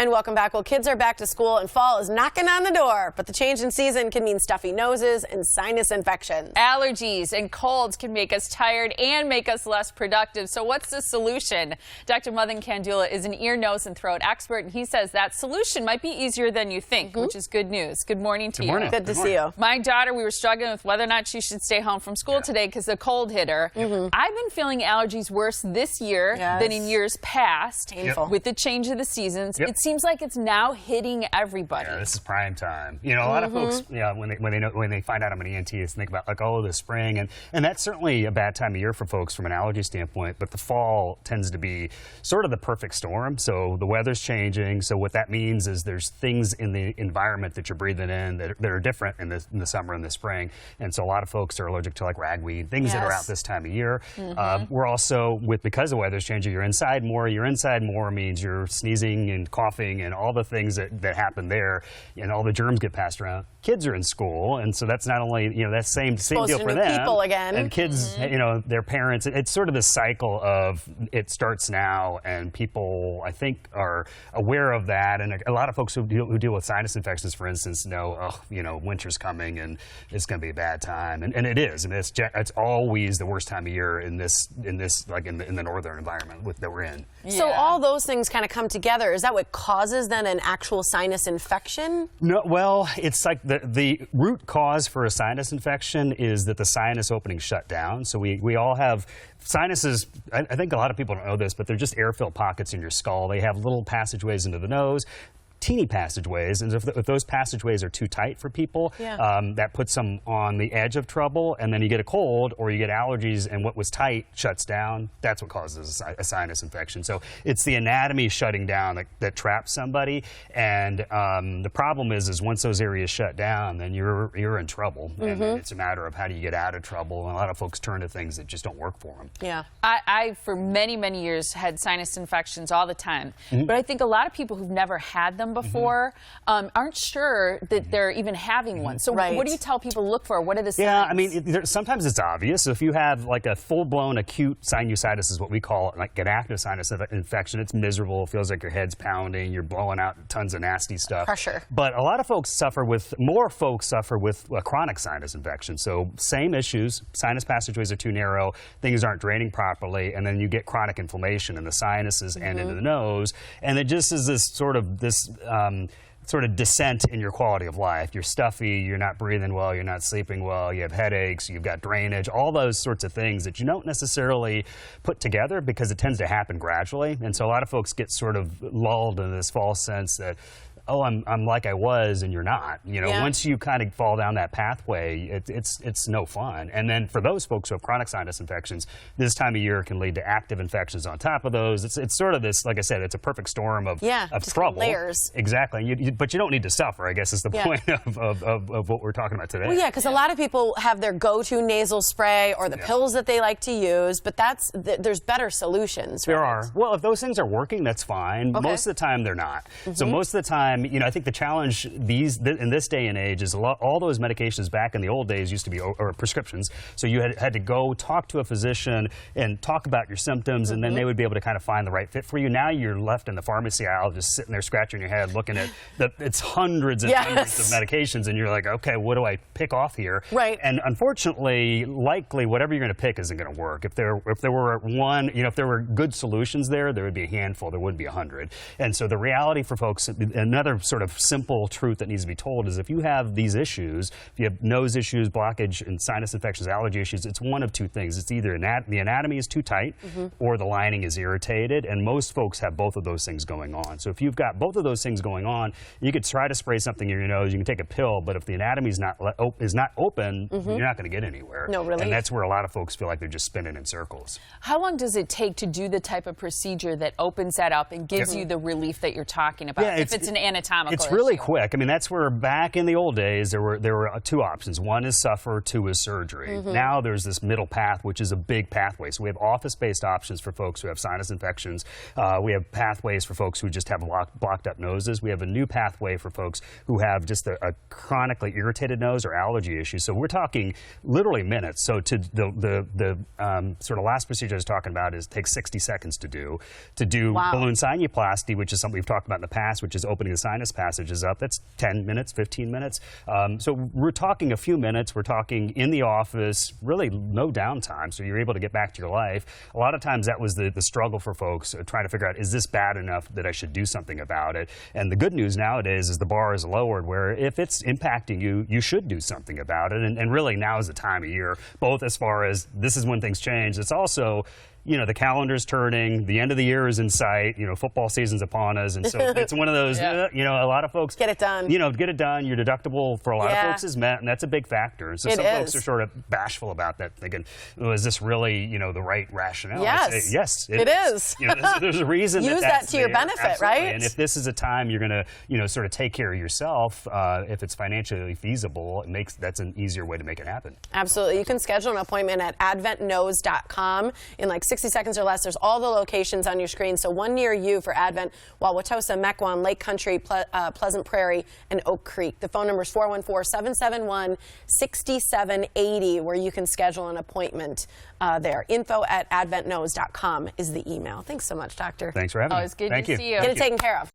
And welcome back. Well, kids are back to school and fall is knocking on the door, but the change in season can mean stuffy noses and sinus infections. Allergies and colds can make us tired and make us less productive. So what's the solution? Dr. Madan Kandula is an ear, nose, and throat expert, and he says that solution might be easier than you think, which is good news. Good morning to you. Good to see you. My daughter, we were struggling with whether or not she should stay home from school today because the cold hit her. I've been feeling allergies worse this year than in years past. Painful. With the change of the seasons. It seems like it's now hitting everybody. Yeah, this is prime time. You know, a lot of folks, when they find out I'm an ENT, think about like, oh, the spring, and that's certainly a bad time of year for folks from an allergy standpoint. But the fall tends to be sort of the perfect storm. So the weather's changing. So what that means is there's things in the environment that you're breathing in that are different in the summer and the spring. And so a lot of folks are allergic to like ragweed, things that are out this time of year. We're also because the weather's changing, you're inside more. You're inside more means you're sneezing and coughing and all the things that happen there, and all the germs get passed around. Kids are in school, and so that's not only, that same deal for them. People again. And kids, their parents. It's sort of this cycle of it starts now, and people, I think, are aware of that. And a lot of folks who deal with sinus infections, for instance, know, winter's coming and it's going to be a bad time, and it is. And it's always the worst time of year in this like in the northern environment that we're in. So all those things kind of come together. Is that what causes then an actual sinus infection? No, well, it's like the root cause for a sinus infection is that the sinus opening shut down. So we all have sinuses. I think a lot of people don't know this, but they're just air-filled pockets in your skull. They have little passageways into the nose. Teeny passageways, and if those passageways are too tight for people, that puts them on the edge of trouble, and then you get a cold or you get allergies, and what was tight shuts down. That's what causes a sinus infection. So it's the anatomy shutting down that traps somebody, and the problem is once those areas shut down, then you're in trouble, and then it's a matter of how do you get out of trouble, and a lot of folks turn to things that just don't work for them. Yeah. I for many years had sinus infections all the time, but I think a lot of people who've never had them before aren't sure that they're even having one. So what do you tell people to look for? What are the signs? Yeah, I mean, sometimes it's obvious. If you have like a full-blown acute sinusitis is what we call it, like an active sinus infection, it's miserable. It feels like your head's pounding. You're blowing out tons of nasty stuff. Pressure. But a lot of folks more folks suffer with a chronic sinus infection. So same issues. Sinus passageways are too narrow. Things aren't draining properly. And then you get chronic inflammation in the sinuses and into the nose. And it just is this sort of descent in your quality of life. You're stuffy, you're not breathing well, you're not sleeping well, you have headaches, you've got drainage, all those sorts of things that you don't necessarily put together because it tends to happen gradually. And so a lot of folks get sort of lulled in this false sense that, oh, I'm like I was, and you're not. Once you kind of fall down that pathway, it's no fun. And then for those folks who have chronic sinus infections, this time of year can lead to active infections on top of those. It's sort of this, like I said, it's a perfect storm of trouble. Layers. Exactly. But you don't need to suffer, I guess, is the point of what we're talking about today. Well, yeah, because a lot of people have their go-to nasal spray or the pills that they like to use, but there's better solutions. There are. Well, if those things are working, that's fine. Most of the time, they're not. So most of the time, I think the challenge in this day and age is all those medications back in the old days used to be or prescriptions. So you had to go talk to a physician and talk about your symptoms, and then they would be able to kind of find the right fit for you. Now you're left in the pharmacy aisle just sitting there scratching your head looking at it's hundreds and hundreds of medications, and you're like, okay, what do I pick off here? Right. And unfortunately, likely whatever you're going to pick isn't going to work. If there were if there were good solutions there would be a handful. There wouldn't be 100. And so the reality for folks, another sort of simple truth that needs to be told is if you have these issues, if you have nose issues, blockage, and sinus infections, allergy issues, it's one of two things. It's either the anatomy is too tight or the lining is irritated, and most folks have both of those things going on. So if you've got both of those things going on, you could try to spray something in your nose, you can take a pill, but if the anatomy is not open, you're not going to get anywhere. No, really. And that's where a lot of folks feel like they're just spinning in circles. How long does it take to do the type of procedure that opens that up and gives you the relief that you're talking about? If it's an anatomical It's really issue. quick. I mean, that's where back in the old days there were two options. One is suffer, two is surgery. Now there's this middle path, which is a big pathway. So we have office-based options for folks who have sinus infections. We have pathways for folks who just have blocked up noses. We have a new pathway for folks who have just a chronically irritated nose or allergy issues. So we're talking literally minutes. So to the sort of last procedure I was talking about takes 60 seconds to do. To do balloon sinuplasty, which is something we've talked about in the past, which is opening the sinus passages up, that's 10 minutes, 15 minutes. So we're talking a few minutes. We're talking in the office, really no downtime, so you're able to get back to your life. A lot of times that was the struggle for folks, trying to figure out, is this bad enough that I should do something about it? And the good news nowadays is the bar is lowered, where if it's impacting you, you should do something about it. And really now is the time of year, both as far as this is when things change. It's also, you know, the calendar's turning, the end of the year is in sight, you know, football season's upon us, and so it's one of those, you know, a lot of folks get it done. You know, get it done. Your deductible for a lot of folks is met, and that's a big factor. And so some folks are sort of bashful about that, thinking, oh, is this really, you know, the right rationale? Yes. Yes, it is. You know, there's a reason Use that to your benefit, absolutely. right? And if this is a time you're going to, you know, sort of take care of yourself, if it's financially feasible, that's an easier way to make it happen. Absolutely. You can schedule an appointment at adventnose.com in like 60 seconds or less. There's all the locations on your screen. So one near you for Advent: Wauwatosa, Mequon, Lake Country, Pleasant Prairie, and Oak Creek. The phone number is 414-771-6780, where you can schedule an appointment there. Info@adventnose.com is the email. Thanks so much, Doctor. Thanks for having me. Oh, it's good Thank to you. see you. Get it taken care of.